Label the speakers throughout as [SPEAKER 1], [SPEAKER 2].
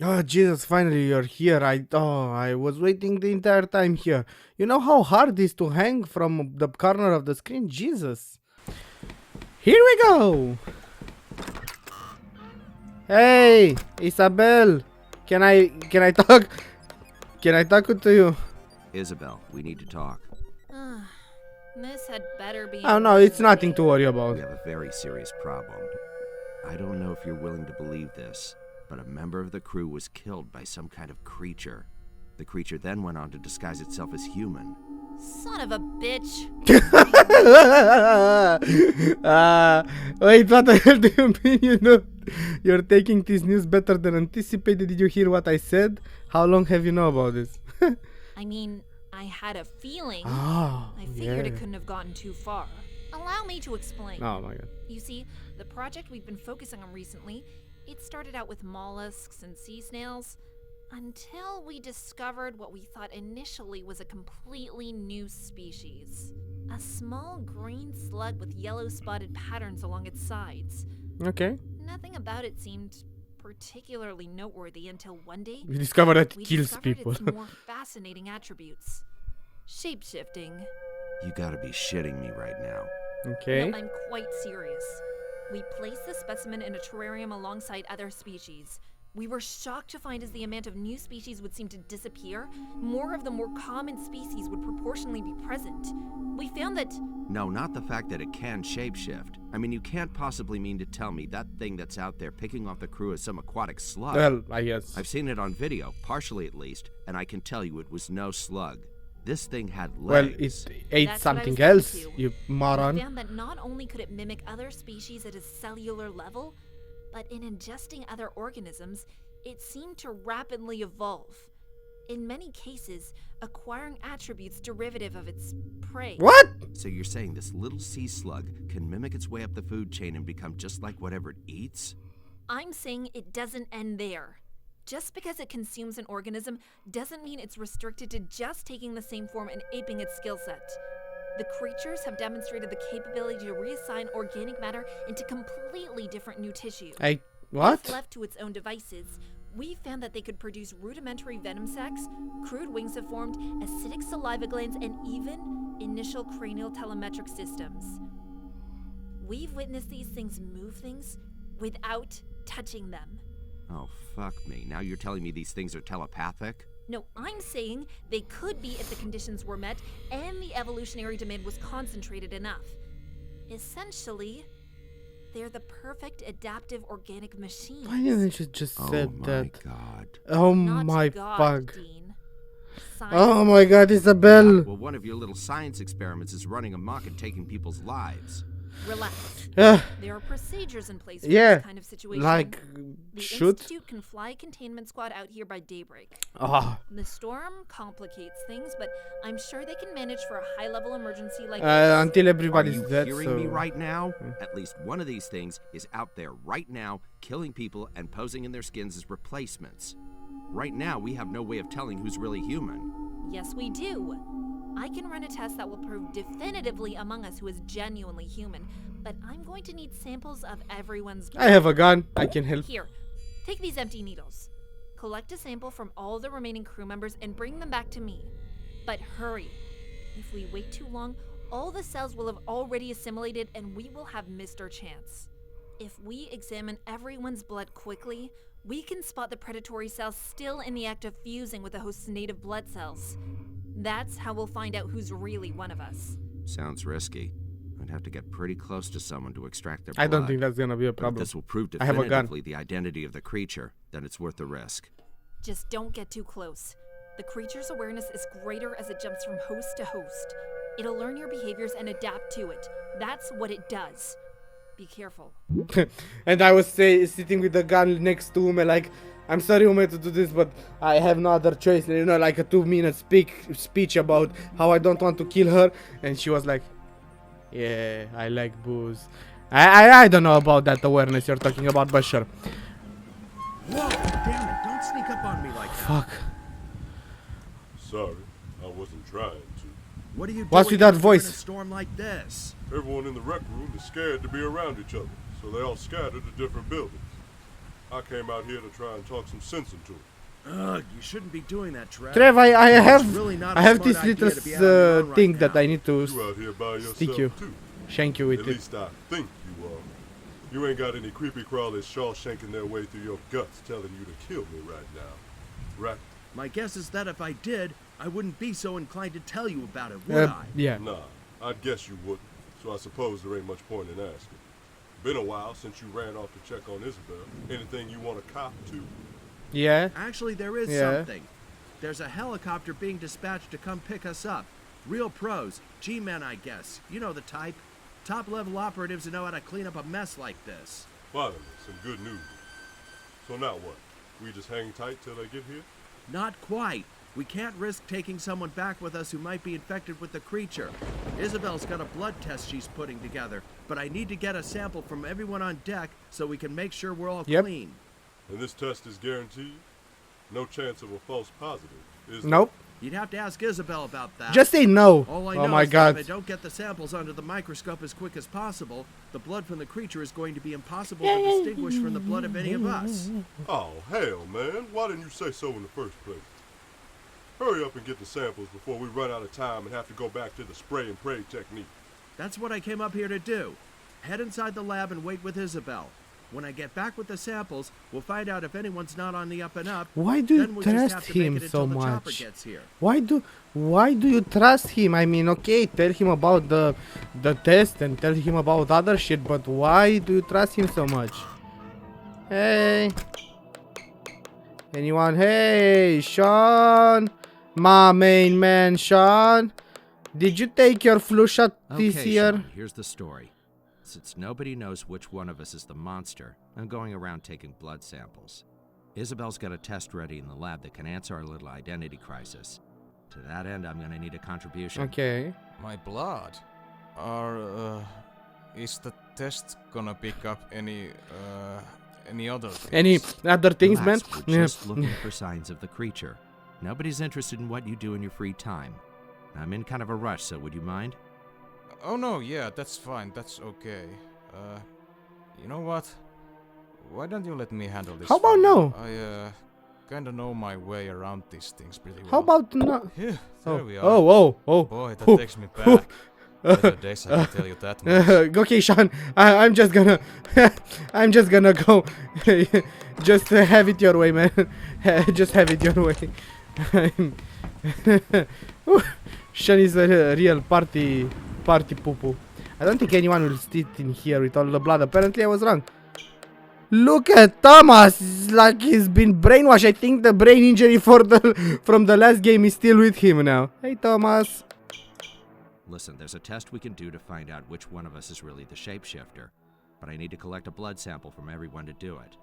[SPEAKER 1] Oh Jesus! Finally, you're here. I was waiting the entire time here. You know how hard it is to hang from the corner of the screen. Jesus! Here we go. Hey, Isabel. Can I talk? Can I talk to you?
[SPEAKER 2] Isabel, we need to talk.
[SPEAKER 3] This had better be.
[SPEAKER 1] Oh no, it's nothing to worry about.
[SPEAKER 2] We have a very serious problem. I don't know if you're willing to believe this, but a member of the crew was killed by some kind of creature. The creature then went on to disguise itself as human.
[SPEAKER 3] Son of a bitch.
[SPEAKER 1] Wait, what the hell do you mean? You know, you're taking this news better than anticipated. Did you hear what I said? How long have you know about this?
[SPEAKER 3] I mean, I had a feeling.
[SPEAKER 1] Oh,
[SPEAKER 3] I figured
[SPEAKER 1] yeah.
[SPEAKER 3] it couldn't have gotten too far. Allow me to explain.
[SPEAKER 1] Oh my god.
[SPEAKER 3] You see, the project we've been focusing on recently, it started out with mollusks and sea snails, until we discovered what we thought initially was a completely new species. A small green slug with yellow spotted patterns along its sides.
[SPEAKER 1] Okay.
[SPEAKER 3] Nothing about it seemed particularly noteworthy until one day
[SPEAKER 1] We discovered that
[SPEAKER 3] we
[SPEAKER 1] it kills
[SPEAKER 3] discovered
[SPEAKER 1] people.
[SPEAKER 3] its more fascinating attributes. Shapeshifting.
[SPEAKER 2] You gotta be shitting me right now.
[SPEAKER 1] Okay.
[SPEAKER 3] No, I'm quite serious. We placed the specimen in a terrarium alongside other species. We were shocked to find as the amount of new species would seem to disappear, more of the more common species would proportionally be present. We found that...
[SPEAKER 2] No, not the fact that it can shapeshift. I mean, you can't possibly mean to tell me that thing that's out there picking off the crew is some aquatic slug.
[SPEAKER 1] Well, I guess.
[SPEAKER 2] I've seen it on video, partially at least, and I can tell you it was no slug. This thing had
[SPEAKER 1] Well,
[SPEAKER 2] legs.
[SPEAKER 1] it ate
[SPEAKER 3] That's what I
[SPEAKER 1] something
[SPEAKER 3] was getting
[SPEAKER 1] else,
[SPEAKER 3] to.
[SPEAKER 1] you
[SPEAKER 3] We
[SPEAKER 1] moron.
[SPEAKER 3] found that not only could it mimic other species at a cellular level, but in ingesting other organisms, it seemed to rapidly evolve. In many cases, acquiring attributes derivative of its prey.
[SPEAKER 1] What?
[SPEAKER 2] So you're saying this little sea slug can mimic its way up the food chain and become just like whatever it eats?
[SPEAKER 3] I'm saying it doesn't end there. Just because it consumes an organism doesn't mean it's restricted to just taking the same form and aping its skill set. The creatures have demonstrated the capability to reassign organic matter into completely different new tissue. If
[SPEAKER 1] What?
[SPEAKER 3] left to its own devices, we found that they could produce rudimentary venom sacs, crude wings have formed, acidic saliva glands, and even initial cranial telemetric systems. We've witnessed these things move things without touching them.
[SPEAKER 2] Oh, fuck me. Now you're telling me these things are telepathic?
[SPEAKER 3] No, I'm saying they could be if the conditions were met and the evolutionary demand was concentrated enough. Essentially, they're the perfect adaptive organic machines.
[SPEAKER 1] Why didn't you just said
[SPEAKER 2] Oh my
[SPEAKER 1] that?
[SPEAKER 2] god.
[SPEAKER 1] Oh
[SPEAKER 3] Not
[SPEAKER 1] my
[SPEAKER 3] God,
[SPEAKER 1] fuck.
[SPEAKER 3] Dean.
[SPEAKER 1] Oh my god, Isabel.
[SPEAKER 2] Well, one of your little science experiments is running amok and taking people's lives.
[SPEAKER 3] Relax.
[SPEAKER 1] Uh,
[SPEAKER 3] There are procedures in place for
[SPEAKER 1] yeah,
[SPEAKER 3] this kind of situation.
[SPEAKER 1] like,
[SPEAKER 3] the
[SPEAKER 1] shoot.
[SPEAKER 3] Institute can fly a containment squad out here by daybreak.
[SPEAKER 1] Ah,
[SPEAKER 3] The storm complicates things, but I'm sure they can manage for a high-level emergency like this.
[SPEAKER 1] until
[SPEAKER 2] Are
[SPEAKER 1] everybody's
[SPEAKER 2] you
[SPEAKER 1] dead,
[SPEAKER 2] hearing
[SPEAKER 1] so...
[SPEAKER 2] me right now? At least one of these things is out there right now, killing people and posing in their skins as replacements. Right now, we have no way of telling who's really human.
[SPEAKER 3] Yes, we do. I can run a test that will prove definitively among us who is genuinely human, but I'm going to need samples of everyone's blood.
[SPEAKER 1] I have a gun. I can help.
[SPEAKER 3] Here, take these empty needles. Collect a sample from all the remaining crew members and bring them back to me. But hurry. If we wait too long, all the cells will have already assimilated and we will have missed our chance. If we examine everyone's blood quickly, we can spot the predatory cells still in the act of fusing with the host's native blood cells. That's how we'll find out who's really one of us.
[SPEAKER 2] Sounds risky. I'd have to get pretty close to someone to extract their blood.
[SPEAKER 1] I don't think that's gonna be a
[SPEAKER 2] But if
[SPEAKER 1] problem.
[SPEAKER 2] this will prove
[SPEAKER 1] I have a gun.
[SPEAKER 2] definitively the identity of the creature, then it's worth the risk.
[SPEAKER 3] Just don't get too close. The creature's awareness is greater as it jumps from host to host. It'll learn your behaviors and adapt to it. That's what it does. Be careful.
[SPEAKER 1] And I was sitting with the gun next to Ume, like, I'm sorry Ume to do this, but I have no other choice. You know, like a 2-minute speech about how I don't want to kill her. And she was like, yeah, I like booze. I don't know about that awareness you're talking about, but sure.
[SPEAKER 2] Whoa, damn it, don't sneak up on me like that.
[SPEAKER 1] Fuck.
[SPEAKER 4] Sorry, I wasn't trying to.
[SPEAKER 2] What are you doing
[SPEAKER 1] What's with that
[SPEAKER 2] during
[SPEAKER 1] voice?
[SPEAKER 2] a storm like this?
[SPEAKER 4] Everyone in the rec room is scared to be around each other, so they all scattered to different buildings. I came out here to try and talk some sense into him.
[SPEAKER 2] Ugh, you shouldn't be doing that, Trev.
[SPEAKER 1] Trev, I
[SPEAKER 2] It's really not a
[SPEAKER 1] have
[SPEAKER 2] smart
[SPEAKER 1] this
[SPEAKER 2] idea
[SPEAKER 1] little
[SPEAKER 2] to be out on your own
[SPEAKER 1] thing
[SPEAKER 2] right
[SPEAKER 1] that
[SPEAKER 2] now.
[SPEAKER 1] I need to
[SPEAKER 4] You out here by yourself
[SPEAKER 1] stick you,
[SPEAKER 4] too.
[SPEAKER 1] shank you with
[SPEAKER 4] At
[SPEAKER 1] it.
[SPEAKER 4] least I think you are. You ain't got any creepy crawlers shawshanking their way through your guts telling you to kill me right now. Right?
[SPEAKER 2] My guess is that if I did, I wouldn't be so inclined to tell you about it, would I?
[SPEAKER 1] Yeah.
[SPEAKER 4] Nah, I'd guess you wouldn't. So I suppose there ain't much point in asking. Been a while since you ran off to check on Isabel. Anything you want to cop to?
[SPEAKER 1] Yeah.
[SPEAKER 2] Actually, there is
[SPEAKER 1] Yeah.
[SPEAKER 2] something. There's a helicopter being dispatched to come pick us up. Real pros, G-men, I guess. You know the type. Top-level operatives who know how to clean up a mess like this.
[SPEAKER 4] Finally, some good news. So now what? We just hang tight till they get here?
[SPEAKER 2] Not quite. We can't risk taking someone back with us who might be infected with the creature. Isabel's got a blood test she's putting together, but I need to get a sample from everyone on deck so we can make sure we're all
[SPEAKER 1] Yep.
[SPEAKER 2] clean.
[SPEAKER 4] And this test is guaranteed? No chance of a false positive, is there?
[SPEAKER 1] Nope.
[SPEAKER 2] You'd have to ask Isabel about that.
[SPEAKER 1] Just say no.
[SPEAKER 2] All I
[SPEAKER 1] Oh
[SPEAKER 2] know
[SPEAKER 1] my
[SPEAKER 2] is
[SPEAKER 1] god.
[SPEAKER 2] that if I don't get the samples under the microscope as quick as possible, the blood from the creature is going to be impossible to distinguish from the blood of any of us.
[SPEAKER 4] Oh, hell, man. Why didn't you say so in the first place? Hurry up and get the samples before we run out of time and have to go back to the spray and pray technique.
[SPEAKER 2] That's what I came up here to do. Head inside the lab and wait with Isabel. When I get back with the samples, we'll find out if anyone's not on the up and up.
[SPEAKER 1] Why do you
[SPEAKER 2] Then we'll just
[SPEAKER 1] trust
[SPEAKER 2] have to make
[SPEAKER 1] him
[SPEAKER 2] it
[SPEAKER 1] so
[SPEAKER 2] until the chopper
[SPEAKER 1] much?
[SPEAKER 2] gets here.
[SPEAKER 1] Why do you trust him? I mean, okay, tell him about the test and tell him about other shit, but why do you trust him so much? Hey. Anyone? Hey, Sean. My main man, Sean. Did you take your flu shot this
[SPEAKER 2] Okay,
[SPEAKER 1] year?
[SPEAKER 2] Sean, here's the story. Since nobody knows which one of us is the monster, I'm going around taking blood samples. Isabel's got a test ready in the lab that can answer our little identity crisis. To that end, I'm gonna need a contribution.
[SPEAKER 1] Okay.
[SPEAKER 5] My blood? Is the test gonna pick up any other things?
[SPEAKER 1] Any other things, man?
[SPEAKER 2] Relax, we're just looking for signs of the creature. Nobody's interested in what you do in your free time. I'm in kind of a rush, so would you mind?
[SPEAKER 5] Oh no, yeah, that's fine, that's okay. You know what? Why don't you let me handle this?
[SPEAKER 1] How about
[SPEAKER 5] for you?
[SPEAKER 1] no?
[SPEAKER 5] I kinda know my way around these things pretty well.
[SPEAKER 1] How about no?
[SPEAKER 5] Yeah, there we are.
[SPEAKER 1] Oh.
[SPEAKER 5] Boy, that takes me back. Better days, I can tell you that much.
[SPEAKER 1] Okay, Sean. I'm just gonna, I'm just gonna go. Just have it your way, man. Just have it your way. Sean is a real party poo-poo. I don't think anyone will sit in here with all the blood. Apparently, I was wrong. Look at Thomas. It's like he's been brainwashed. I think the brain injury from the last game is still with him now. Hey, Thomas.
[SPEAKER 2] Listen, there's a test we can do to find out which one of us is really the shapeshifter. But I need to collect a blood sample from everyone to do it.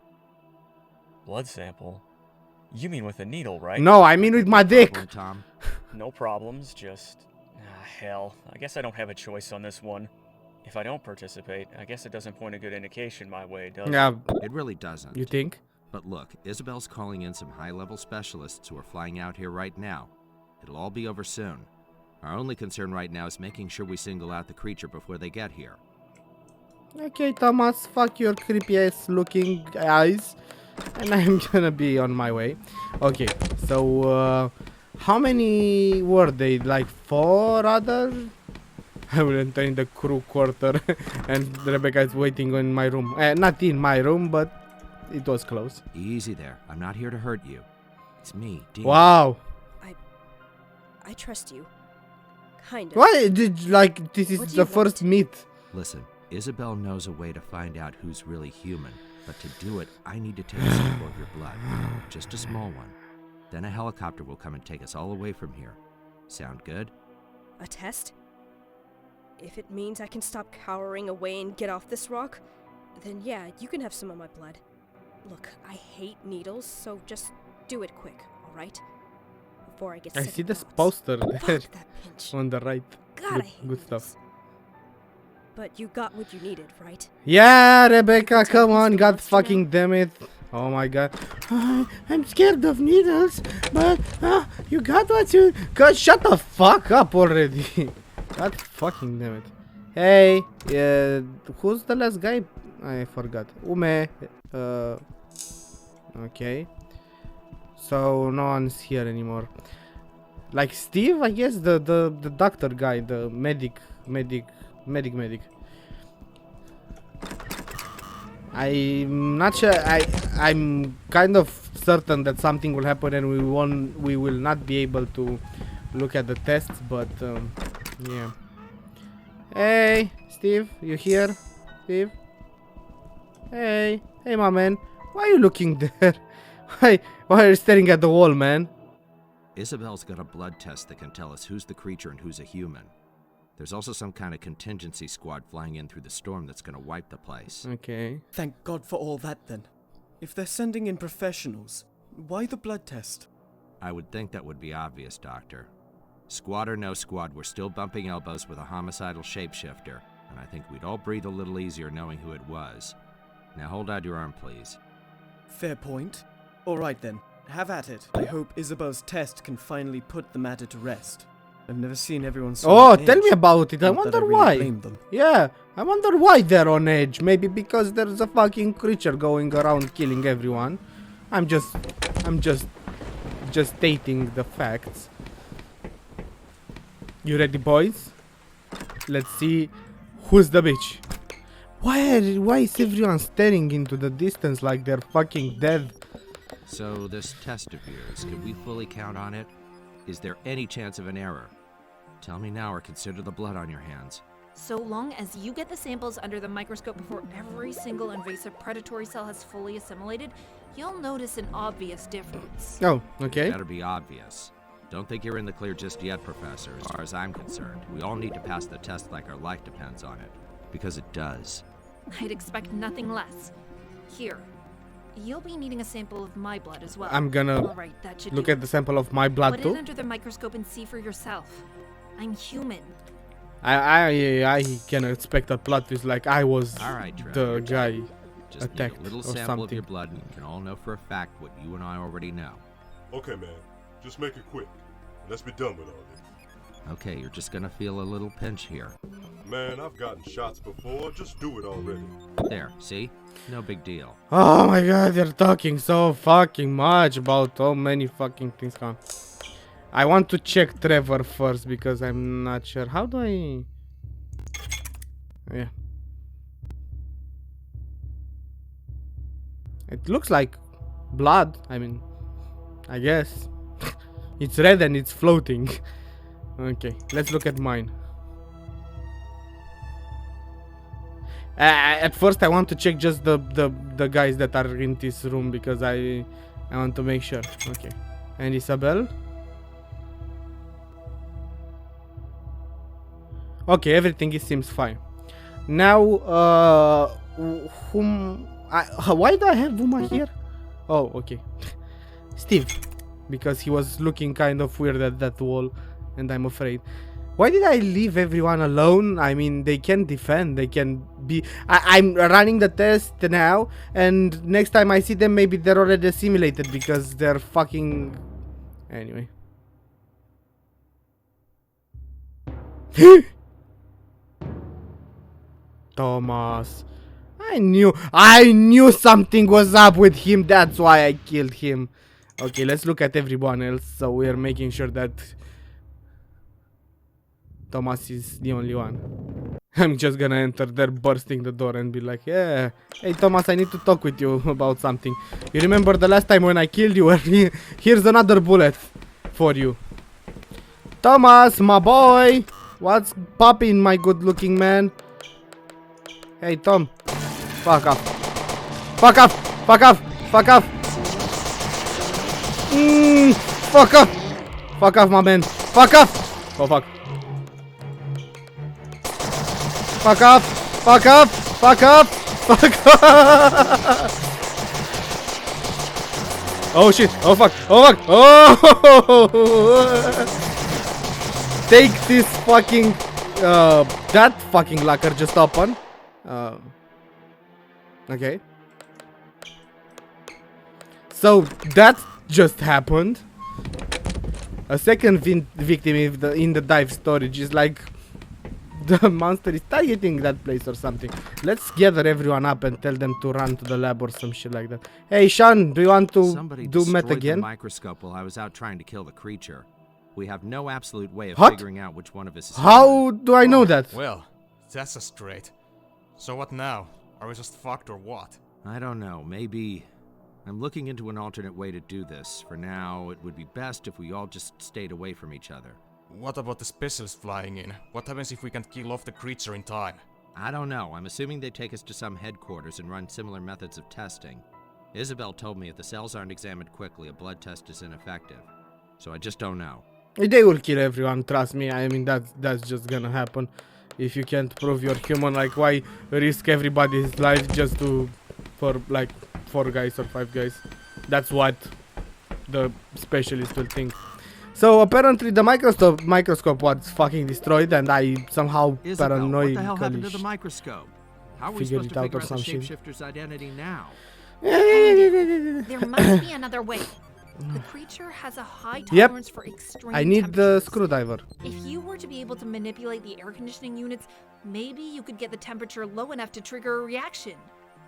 [SPEAKER 6] Blood sample? You mean with a needle, right?
[SPEAKER 1] No, I mean with my dick.
[SPEAKER 2] Problem, Tom?
[SPEAKER 6] No problems, just... hell, I guess I don't have a choice on this one. If I don't participate, I guess it doesn't point a good indication my way, does it?
[SPEAKER 1] Yeah,
[SPEAKER 2] It really doesn't.
[SPEAKER 1] you think?
[SPEAKER 2] But look, Isabel's calling in some high-level specialists who are flying out here right now. It'll all be over soon. Our only concern right now is making sure we single out the creature before they get here.
[SPEAKER 1] Okay, Thomas, fuck your creepy ass looking eyes. And I'm gonna be on my way. Okay, so, how many were they? Like 4 other? I will enter in the crew quarter and Rebecca is waiting in my room. Not in my room, but it was close.
[SPEAKER 2] Easy there. I'm not here to hurt you. It's me, Dean.
[SPEAKER 1] Wow.
[SPEAKER 7] I trust you. Kind of.
[SPEAKER 1] Why did, like, this is
[SPEAKER 7] What do
[SPEAKER 1] the
[SPEAKER 7] you
[SPEAKER 1] first
[SPEAKER 7] want?
[SPEAKER 1] meet.
[SPEAKER 2] Listen, Isabel knows a way to find out who's really human. But to do it, I need to take a sample of your blood. Just a small one. Then a helicopter will come and take us all away from here. Sound good?
[SPEAKER 7] A test? If it means I can stop cowering away and get off this rock, then yeah, you can have some of my blood. Look, I hate needles, so just do it quick, alright? Before I get
[SPEAKER 1] I
[SPEAKER 7] sick
[SPEAKER 1] see
[SPEAKER 7] of
[SPEAKER 1] this
[SPEAKER 7] thoughts.
[SPEAKER 1] poster
[SPEAKER 7] Fuck
[SPEAKER 1] there
[SPEAKER 7] that pinch.
[SPEAKER 1] on the right.
[SPEAKER 7] God,
[SPEAKER 1] Good-
[SPEAKER 7] I hate
[SPEAKER 1] good stuff.
[SPEAKER 7] needles. But you got what you needed, right?
[SPEAKER 1] Yeah, Rebecca,
[SPEAKER 7] Tell
[SPEAKER 1] come
[SPEAKER 7] me
[SPEAKER 1] on,
[SPEAKER 7] some
[SPEAKER 1] god
[SPEAKER 7] monster now.
[SPEAKER 1] fucking damn it. Oh my god. I'm scared of needles, but you got what you... God, shut the fuck up already. God fucking damn it. Hey, who's the last guy? I forgot. Ume. Okay. So no one's here anymore. Like Steve, I guess, the doctor guy, the medic. I'm not sure. I'm kind of certain that something will happen and we will not be able to look at the tests, but yeah. Hey, Steve, you here? Steve? Hey, my man. Why are you looking there? Why are you staring at the wall, man?
[SPEAKER 2] Isabel's got a blood test that can tell us who's the creature and who's a human. There's also some kind of contingency squad flying in through the storm that's gonna wipe the place.
[SPEAKER 1] Okay.
[SPEAKER 8] Thank God for all that, then. If they're sending in professionals, why the blood test?
[SPEAKER 2] I would think that would be obvious, Doctor. Squad or no squad, we're still bumping elbows with a homicidal shapeshifter, and I think we'd all breathe a little easier knowing who it was. Now hold out your arm, please.
[SPEAKER 8] Fair point. Alright then, have at it. I hope Isabel's test can finally put the matter to rest. I've never seen everyone so
[SPEAKER 1] Oh,
[SPEAKER 8] on
[SPEAKER 1] tell
[SPEAKER 8] edge.
[SPEAKER 1] me about it. I
[SPEAKER 8] Not that
[SPEAKER 1] wonder
[SPEAKER 8] really
[SPEAKER 1] why.
[SPEAKER 8] blame them.
[SPEAKER 1] Yeah, I wonder why they're on edge. Maybe because there's a fucking creature going around killing everyone. I'm just stating the facts. You ready, boys? Let's see who's the bitch. Why is everyone staring into the distance like they're fucking dead?
[SPEAKER 2] So this test of yours, can we fully count on it? Is there any chance of an error? Tell me now or consider the blood on your hands.
[SPEAKER 3] So long as you get the samples under the microscope before every single invasive predatory cell has fully assimilated, you'll notice an obvious difference.
[SPEAKER 1] Oh, okay.
[SPEAKER 2] Better be obvious. Don't think you're in the clear just yet, Professor. As far as I'm concerned, we all need to pass the test like our life depends on it. Because it does.
[SPEAKER 3] I'd expect nothing less. Here, you'll be needing a sample of my blood as well.
[SPEAKER 1] I'm gonna
[SPEAKER 3] All right, that should
[SPEAKER 1] look
[SPEAKER 3] do.
[SPEAKER 1] at the sample of my blood
[SPEAKER 3] Put
[SPEAKER 1] too.
[SPEAKER 3] it under the microscope and see for yourself. I'm human.
[SPEAKER 1] I can expect a plot twist like I was
[SPEAKER 2] All right, Trevor,
[SPEAKER 1] the
[SPEAKER 2] you're
[SPEAKER 1] guy
[SPEAKER 2] done. Just need
[SPEAKER 1] attacked
[SPEAKER 2] a little
[SPEAKER 1] or
[SPEAKER 2] sample of your
[SPEAKER 1] something.
[SPEAKER 2] blood and you can all know for a fact what you and I already know.
[SPEAKER 4] Okay, man. Just make it quick. Let's be done with all this.
[SPEAKER 2] Okay, you're just gonna feel a little pinch here.
[SPEAKER 4] Man, I've gotten shots before. Just do it already.
[SPEAKER 2] There, see? No big deal.
[SPEAKER 1] Oh my god, they're talking so fucking much about so many fucking things. Come on. I want to check Trevor first because I'm not sure. How do I... Yeah. It looks like blood. I mean, I guess. It's red and it's floating. Okay, let's look at mine. At first I want to check just the guys that are in this room because I want to make sure. Okay. And Isabel? Okay, everything seems fine. Now, why do I have Uma here? Oh, okay. Steve. Because he was looking kind of weird at that wall, and I'm afraid. Why did I leave everyone alone? I mean, they can defend, they can be... I'm running the test now, and next time I see them, maybe they're already assimilated because they're fucking... Anyway. Thomas. I knew something was up with him, that's why I killed him. Okay, let's look at everyone else, so we are making sure that Thomas is the only one. I'm just gonna enter there, bursting the door and be like, yeah, hey Thomas, I need to talk with you about something. You remember the last time when I killed you? Here's another bullet for you. Thomas, my boy, what's poppin', my good looking man? Hey Tom, fuck off. Fuck off, fuck off, fuck off. Fuck off. Fuck off, my man. Fuck off. Oh fuck. Fuck off! Fuck off! Fuck off! Fuck off! Oh shit! Oh fuck! Oh fuck! Oh! Take this fucking that fucking locker just open. Okay. So that just happened. A second victim in the dive storage is like the monster is targeting that place or something. Let's gather everyone up and tell them to run to the lab or some shit like that. Hey, Sean, do you want to
[SPEAKER 2] Somebody
[SPEAKER 1] do meth
[SPEAKER 2] destroyed the
[SPEAKER 1] again?
[SPEAKER 2] microscope while I was out trying to kill the creature. We have no absolute way of
[SPEAKER 1] What?
[SPEAKER 2] figuring out which one of us is
[SPEAKER 1] How do I know that?
[SPEAKER 5] Well, that's a straight. So what now? Are we just fucked or what?
[SPEAKER 2] I don't know, maybe... I'm looking into an alternate way to do this. For now, it would be best if we all just stayed away from each other.
[SPEAKER 5] What about the specialists flying in? What happens if we can't kill off the creature in time?
[SPEAKER 2] I don't know. I'm assuming they take us to some headquarters and run similar methods of testing. Isabel told me if the cells aren't examined quickly, a blood test is ineffective. So I just don't know.
[SPEAKER 1] They will kill everyone, trust me. I mean, that's just gonna happen. If you can't prove you're human, like, why risk everybody's life just for like 4 guys or 5 guys? That's what the specialist will think. So apparently the microscope was fucking destroyed, and I somehow
[SPEAKER 2] Isabel, what the hell happened to
[SPEAKER 1] paranoidically
[SPEAKER 2] the microscope? How are we
[SPEAKER 1] figured
[SPEAKER 2] supposed
[SPEAKER 1] it
[SPEAKER 2] to
[SPEAKER 1] out
[SPEAKER 2] figure
[SPEAKER 1] or
[SPEAKER 2] out the
[SPEAKER 1] something.
[SPEAKER 2] shapeshifter's identity now?
[SPEAKER 3] There must be another way. The creature has a high
[SPEAKER 1] Yep.
[SPEAKER 3] tolerance for extreme
[SPEAKER 1] I need the
[SPEAKER 3] temperatures.
[SPEAKER 1] screwdriver.
[SPEAKER 3] If you were to be able to manipulate the air conditioning units, maybe you could get the temperature low enough to trigger a reaction.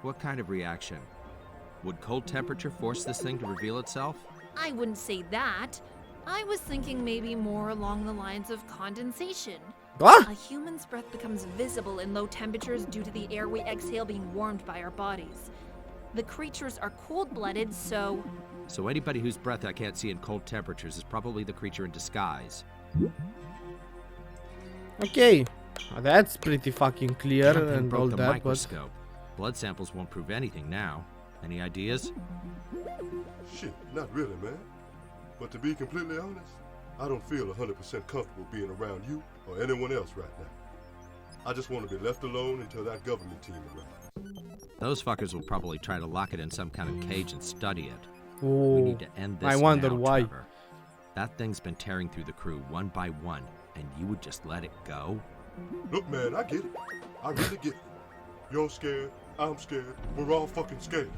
[SPEAKER 2] What kind of reaction? Would cold temperature force this thing to reveal itself?
[SPEAKER 3] I wouldn't say that. I was thinking maybe more along the lines of condensation.
[SPEAKER 1] What?
[SPEAKER 3] A human's breath becomes visible in low temperatures due to the air we exhale being warmed by our bodies. The creatures are cold-blooded, so...
[SPEAKER 2] So anybody whose breath I can't see in cold temperatures is probably the creature in disguise.
[SPEAKER 1] Okay, that's pretty fucking clear
[SPEAKER 2] Something
[SPEAKER 1] and all
[SPEAKER 2] broke the
[SPEAKER 1] that, but
[SPEAKER 2] microscope. Blood samples won't prove anything now. Any ideas?
[SPEAKER 4] Shit, not really, man. But to be completely honest, I don't feel 100% comfortable being around you or anyone else right now. I just want to be left alone until that government team arrives.
[SPEAKER 2] Those fuckers will probably try to lock it in some kind of cage and study it. We
[SPEAKER 1] oh,
[SPEAKER 2] need to end this
[SPEAKER 1] I wonder
[SPEAKER 2] now,
[SPEAKER 1] why.
[SPEAKER 2] Trevor. That thing's been tearing through the crew one by one, and you would just let it go?
[SPEAKER 4] Look, man, I get it. I really get it. You're scared, I'm scared, we're all fucking scared.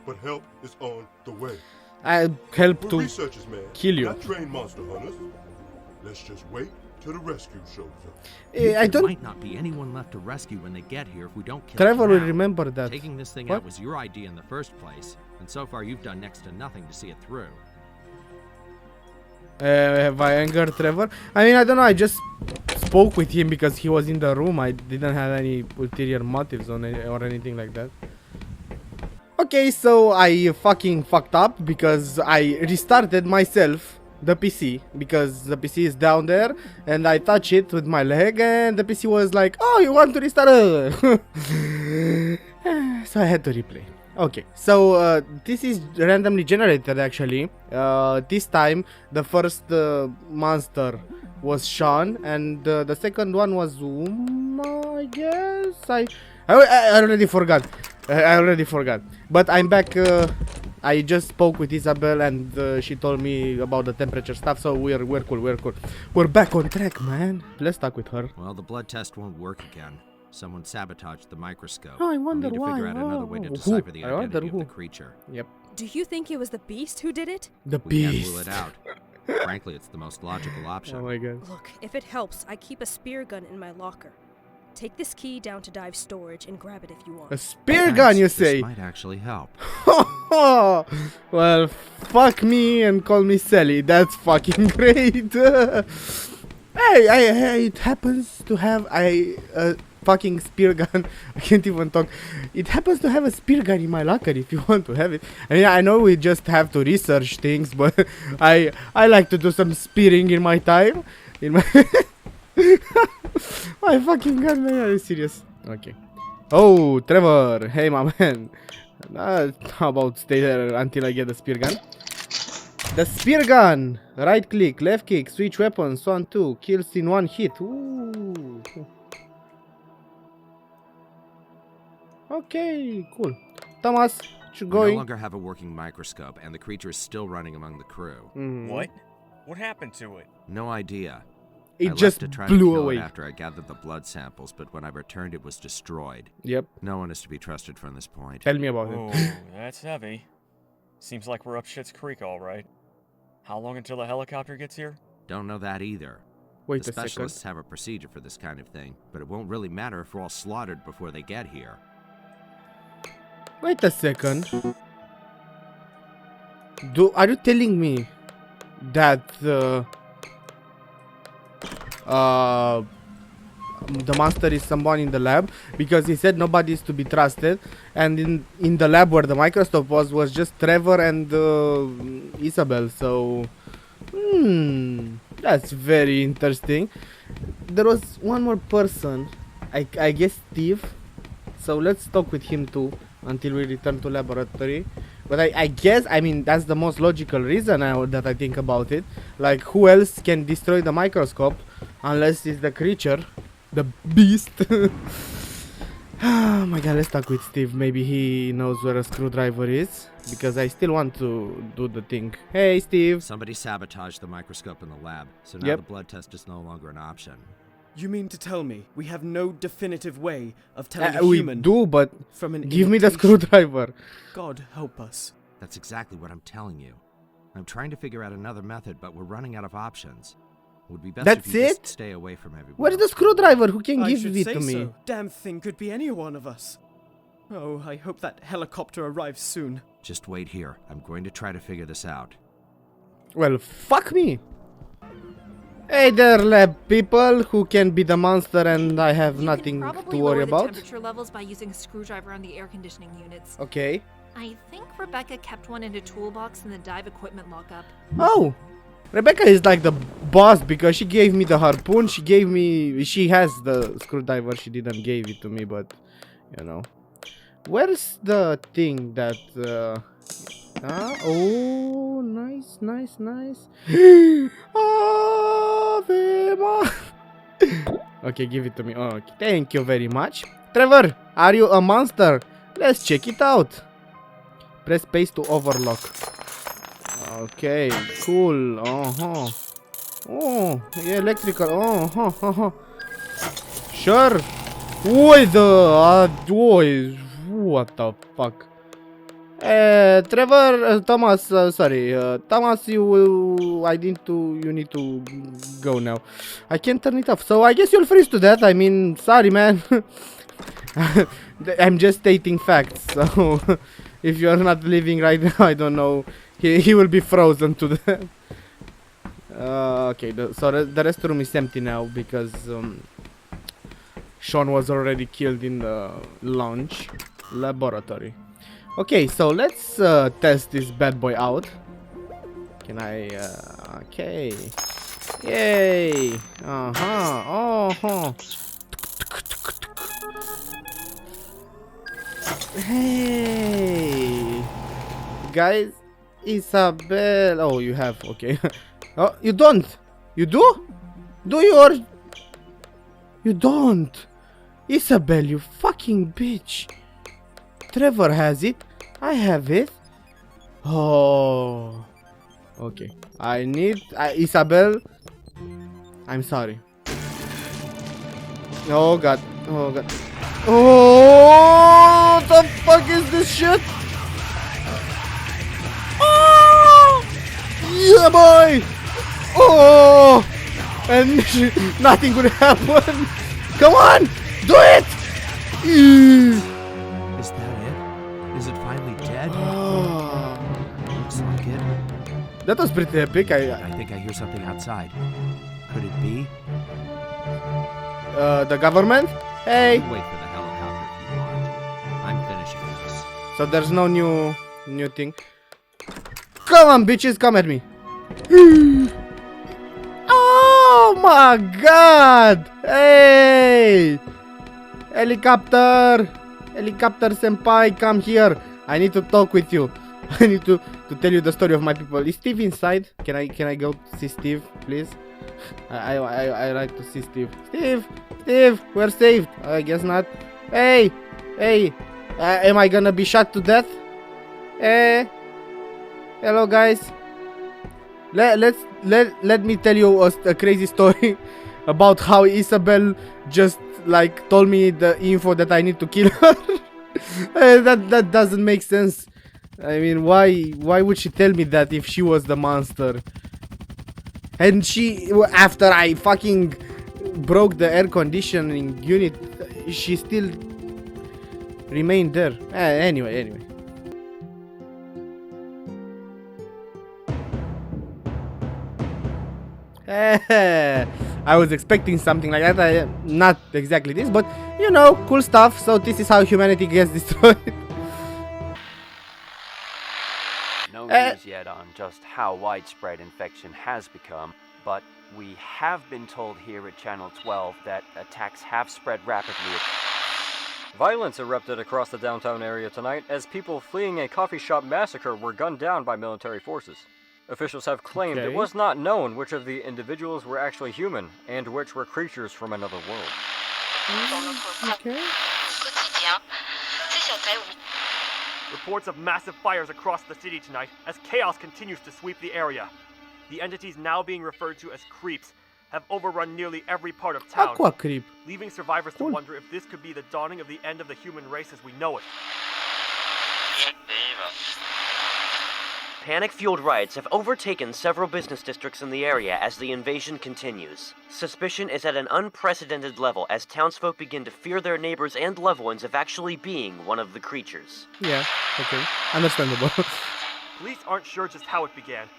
[SPEAKER 4] But help is on the way.
[SPEAKER 1] I help
[SPEAKER 4] We're
[SPEAKER 1] to
[SPEAKER 4] researchers, man.
[SPEAKER 1] kill you.
[SPEAKER 4] Not trained monster hunters. Let's just wait till the rescue shows up.
[SPEAKER 1] I
[SPEAKER 2] There
[SPEAKER 1] don't.
[SPEAKER 2] might not be anyone left to rescue when they get here if we don't kill
[SPEAKER 1] Trevor
[SPEAKER 2] it
[SPEAKER 1] will
[SPEAKER 2] now.
[SPEAKER 1] remember that.
[SPEAKER 2] Taking this thing
[SPEAKER 1] What?
[SPEAKER 2] out was your idea in the first place, and so far you've done next to nothing to see it through.
[SPEAKER 1] Have I angered Trevor? I mean, I don't know. I just spoke with him because he was in the room. I didn't have any ulterior motives on it or anything like that. Okay, so I fucking fucked up because I restarted myself the PC because the PC is down there and I touch it with my leg and the PC was like, oh, you want to restart? So I had to replay. Okay, so this is randomly generated actually. This time the first monster was Sean and the second one was Uma, I guess. I already forgot. I already forgot. But I'm back. I just spoke with Isabel and she told me about the temperature stuff. So we're cool. We're cool. We're back on track, man. Let's talk with her.
[SPEAKER 2] Well, the blood test won't work again. Someone sabotaged the microscope.
[SPEAKER 1] Oh, I wonder
[SPEAKER 2] we'll need to figure
[SPEAKER 1] why.
[SPEAKER 2] out another way to
[SPEAKER 1] Oh,
[SPEAKER 2] decipher
[SPEAKER 1] who?
[SPEAKER 2] the
[SPEAKER 1] I wonder
[SPEAKER 2] identity of
[SPEAKER 1] who.
[SPEAKER 2] the creature.
[SPEAKER 1] Yep.
[SPEAKER 7] Do you think it was the beast who did it?
[SPEAKER 1] The
[SPEAKER 2] We can't
[SPEAKER 1] beast.
[SPEAKER 2] rule it out. Frankly, it's the most logical option.
[SPEAKER 1] Oh my god.
[SPEAKER 7] Look, if it helps, I keep a spear gun in my locker. Take this key down to dive storage and grab it if you
[SPEAKER 1] A
[SPEAKER 7] want.
[SPEAKER 1] spear gun, you
[SPEAKER 2] Thanks,
[SPEAKER 1] say?
[SPEAKER 2] This might actually help.
[SPEAKER 1] Well, fuck me and call me Sally. That's fucking great. Hey, it happens to have a fucking spear gun. I can't even talk. It happens to have a spear gun in my locker if you want to have it. I mean, I know we just have to research things, but I like to do some spearing in my time. In my my fucking god, man, are you serious? Okay. Oh, Trevor. Hey, my man. How about stay there until I get the spear gun? The spear gun. Right click, left click, switch weapons, 1, 2, kills in 1 hit. Ooh. Okay, cool. Thomas, you
[SPEAKER 2] We no
[SPEAKER 1] going?
[SPEAKER 2] longer have a working microscope, and the creature is still running among the crew.
[SPEAKER 1] Mhm.
[SPEAKER 6] What? What happened to it?
[SPEAKER 2] No idea.
[SPEAKER 1] It
[SPEAKER 2] I
[SPEAKER 1] just
[SPEAKER 2] left to try to
[SPEAKER 1] blew
[SPEAKER 2] kill
[SPEAKER 1] away.
[SPEAKER 2] it after I gathered the blood samples, but when I returned, it was destroyed.
[SPEAKER 1] Yep.
[SPEAKER 2] No one is to be trusted from this point.
[SPEAKER 1] Tell me about
[SPEAKER 6] Oh,
[SPEAKER 1] it.
[SPEAKER 6] that's heavy. Seems like we're up Shit's Creek, all right. How long until the helicopter gets here?
[SPEAKER 2] Don't know that either.
[SPEAKER 1] Wait
[SPEAKER 2] The
[SPEAKER 1] a second.
[SPEAKER 2] specialists have a procedure for this kind of thing, but it won't really matter if we're all slaughtered before they get here.
[SPEAKER 1] Wait a second. Are you telling me that the monster is someone in the lab? Because he said nobody is to be trusted, and in the lab where the microscope was just Trevor and Isabel. So that's very interesting. There was one more person, I guess Steve. So let's talk with him too until we return to laboratory. But I guess, I mean, that's the most logical reason that I think about it. Like, who else can destroy the microscope unless it's the creature, the beast? Oh my god, let's talk with Steve. Maybe he knows where a screwdriver is, because I still want to do the thing. Hey, Steve.
[SPEAKER 2] Somebody sabotaged the microscope in the lab, so now
[SPEAKER 1] Yep.
[SPEAKER 2] the blood test is no longer an option.
[SPEAKER 8] You mean to tell me we have no definitive way of telling a
[SPEAKER 1] We
[SPEAKER 8] human
[SPEAKER 1] do, but
[SPEAKER 8] from an
[SPEAKER 1] give me the
[SPEAKER 8] imitation?
[SPEAKER 1] screwdriver.
[SPEAKER 8] God help us.
[SPEAKER 2] That's exactly what I'm telling you. I'm trying to figure out another method, but we're running out of options. It would be best
[SPEAKER 1] That's
[SPEAKER 2] if you
[SPEAKER 1] it?
[SPEAKER 2] just stay away from everyone.
[SPEAKER 1] Where's the screwdriver? Who can
[SPEAKER 8] I
[SPEAKER 1] give
[SPEAKER 8] should
[SPEAKER 1] it
[SPEAKER 8] say
[SPEAKER 1] to me?
[SPEAKER 8] so. Damn thing could be any one of us. Oh, I hope that helicopter arrives soon.
[SPEAKER 2] Just wait here. I'm going to try to figure this out.
[SPEAKER 1] Well, fuck me. Hey there, lab people. Who can be the monster and I have
[SPEAKER 3] You
[SPEAKER 1] nothing
[SPEAKER 3] can
[SPEAKER 1] to
[SPEAKER 3] probably
[SPEAKER 1] worry
[SPEAKER 3] lower the
[SPEAKER 1] about?
[SPEAKER 3] temperature levels by using a screwdriver on the air conditioning units.
[SPEAKER 1] Okay.
[SPEAKER 3] I think Rebecca kept one in a toolbox in the dive equipment lockup.
[SPEAKER 1] Oh, Rebecca is like the boss because she gave me the harpoon. She has the screwdriver. She didn't give it to me, but you know. Where's the thing that? Oh, nice, nice, nice. Ave Ma- Okay, give it to me. Oh, thank you very much. Trevor, are you a monster? Let's check it out. Press space to overlock. Okay, cool. Oh, yeah, electrical. Sure. Wait, what the fuck? Trevor, Thomas, sorry, Thomas, you need to go now. I can't turn it off, so I guess you'll freeze to death. I mean, sorry, man. I'm just stating facts, so if you're not living right now, I don't know. He will be frozen to death. Okay, so the restroom is empty now because Sean was already killed in the launch laboratory. Okay, so let's test this bad boy out. Can I? Okay. Yay! Hey, guys, Isabel. Oh, you have. Okay. Oh, you don't. You do? Do you or you don't? Isabel, you fucking bitch. Trevor has it. I have it. Oh. Okay. I need Isabel. I'm sorry. Oh god. Oh god. Oh, what the fuck is this shit? Oh, yeah, boy. Oh, and nothing would happen. Come on, do it.
[SPEAKER 2] Is that it? Is it finally dead? Looks like it.
[SPEAKER 1] That was pretty epic.
[SPEAKER 2] I think I hear something outside. Could it be?
[SPEAKER 1] The government. Hey.
[SPEAKER 2] You wait for the helicopter if you want. I'm finishing this.
[SPEAKER 1] So there's no new thing. Come on, bitches, come at me. Oh my god! Hey! Helicopter! Helicopter senpai, come here. I need to talk with you. I need to tell you the story of my people. Is Steve inside? Can I go see Steve, please? I like to see Steve. Steve, we're saved. I guess not. Hey! Am I gonna be shot to death? Hello, guys. Let me tell you a crazy story about how Isabel just like told me the info that I need to kill her. That doesn't make sense. I mean, why would she tell me that if she was the monster? And she, after I fucking broke the air conditioning unit, she still remained there. Anyway. I was expecting something like that. Not exactly this, but you know, cool stuff. So this is how humanity gets destroyed.
[SPEAKER 9] No news yet on just how widespread infection has become, but we have been told here at Channel 12 that attacks have spread rapidly.
[SPEAKER 10] Violence erupted across the downtown area tonight as people fleeing a coffee shop massacre were gunned down by military forces. Officials have claimed it was not known which of the individuals were actually human and which were creatures from another world.
[SPEAKER 1] Okay.
[SPEAKER 11] Reports of massive fires across the city tonight as chaos continues to sweep the area. The entities now being referred to as creeps have overrun nearly every part of town,
[SPEAKER 1] Aquacreep.
[SPEAKER 11] leaving survivors to wonder if this could be the dawning of the end of the human race as we know it.
[SPEAKER 12] Panic-fueled riots have overtaken several business districts in the area as the invasion continues. Suspicion is at an unprecedented level as townsfolk begin to fear their neighbors and loved ones of actually being one of the creatures.
[SPEAKER 1] Yeah, okay. Understandable.
[SPEAKER 11] Police aren't sure just how it began,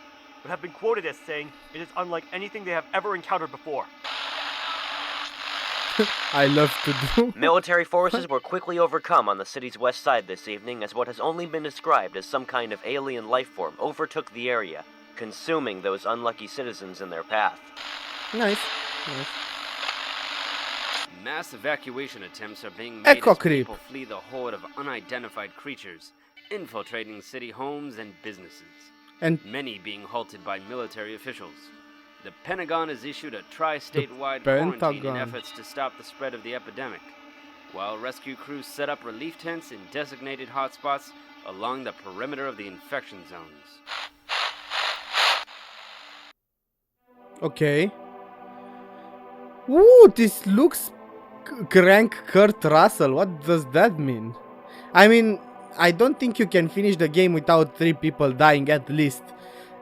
[SPEAKER 11] but have been quoted as saying it is unlike anything they have ever encountered before.
[SPEAKER 1] I love to do.
[SPEAKER 12] Military forces were quickly overcome on the city's west side this evening as what has only been described as some kind of alien life form overtook the area, consuming those unlucky citizens in their path.
[SPEAKER 1] Nice.
[SPEAKER 9] Mass evacuation attempts are being made as
[SPEAKER 1] Aquacreep.
[SPEAKER 9] people flee the horde of unidentified creatures, infiltrating city homes and businesses,
[SPEAKER 1] And
[SPEAKER 9] many being halted by military officials. The Pentagon has issued a tri-statewide
[SPEAKER 1] Pentagon.
[SPEAKER 9] quarantine in efforts to stop the spread of the epidemic, while rescue crews set up relief tents in designated hotspots along the perimeter of the infection zones.
[SPEAKER 1] okay. Ooh, this looks crank Kurt Russell. What does that mean? I mean, I don't think you can finish the game without 3 people dying at least.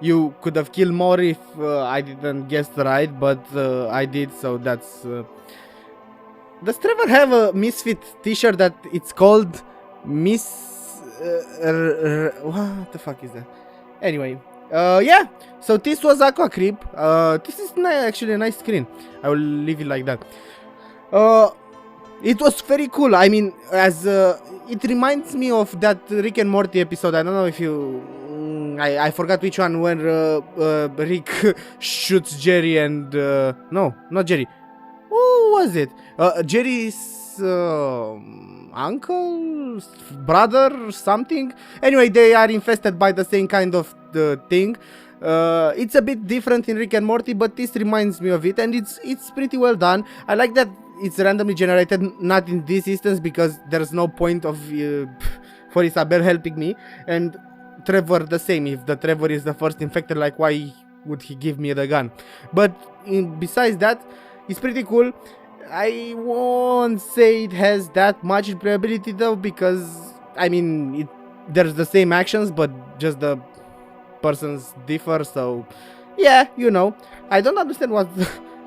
[SPEAKER 1] You could have killed more if I didn't guess right, but I did, so that's... Does Trevor have a Misfit t-shirt that it's called what the fuck is that? Anyway, yeah, so this was Aquacreep. This is actually a nice screen. I will leave it like that. It was very cool. I mean, as it reminds me of that Rick and Morty episode. I don't know if you... I forgot which one, when Rick shoots Jerry and... no, not Jerry. Who was it? Jerry's uncle? Brother? Something? Anyway, they are infested by the same kind of thing. It's a bit different in Rick and Morty, but this reminds me of it, and it's pretty well done. I like that it's randomly generated, not in this instance, because there's no point of for Isabel helping me, and Trevor the same. If the Trevor is the first infected, like, why would he give me the gun? But besides that, it's pretty cool. I won't say it has that much replayability though, because I mean there's the same actions, but just the persons differ. So yeah, you know, I don't understand what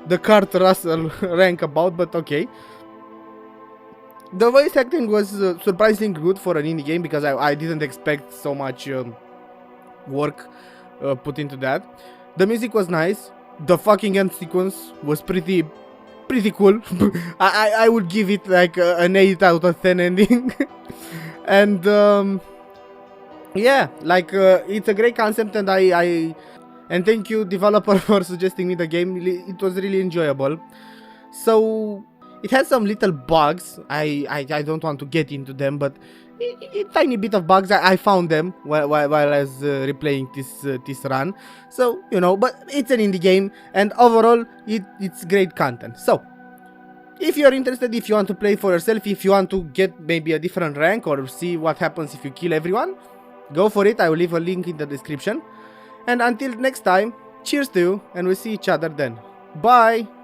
[SPEAKER 1] the Kurt Russell rank about, but okay. The voice acting was surprisingly good for an indie game, because I didn't expect so much work put into that. The music was nice. The fucking end sequence was pretty cool. I would give it like an 8 out of 10 ending. And yeah, like it's a great concept, and and thank you developer for suggesting me the game. It was really enjoyable. So it has some little bugs. I don't want to get into them, but a tiny bit of bugs. I found them while I was replaying this run. So, you know, but it's an indie game, and overall it's great content. So if you're interested, if you want to play for yourself, if you want to get maybe a different rank or see what happens if you kill everyone, go for it. I will leave a link in the description. And until next time, cheers to you, and we'll see each other then. Bye!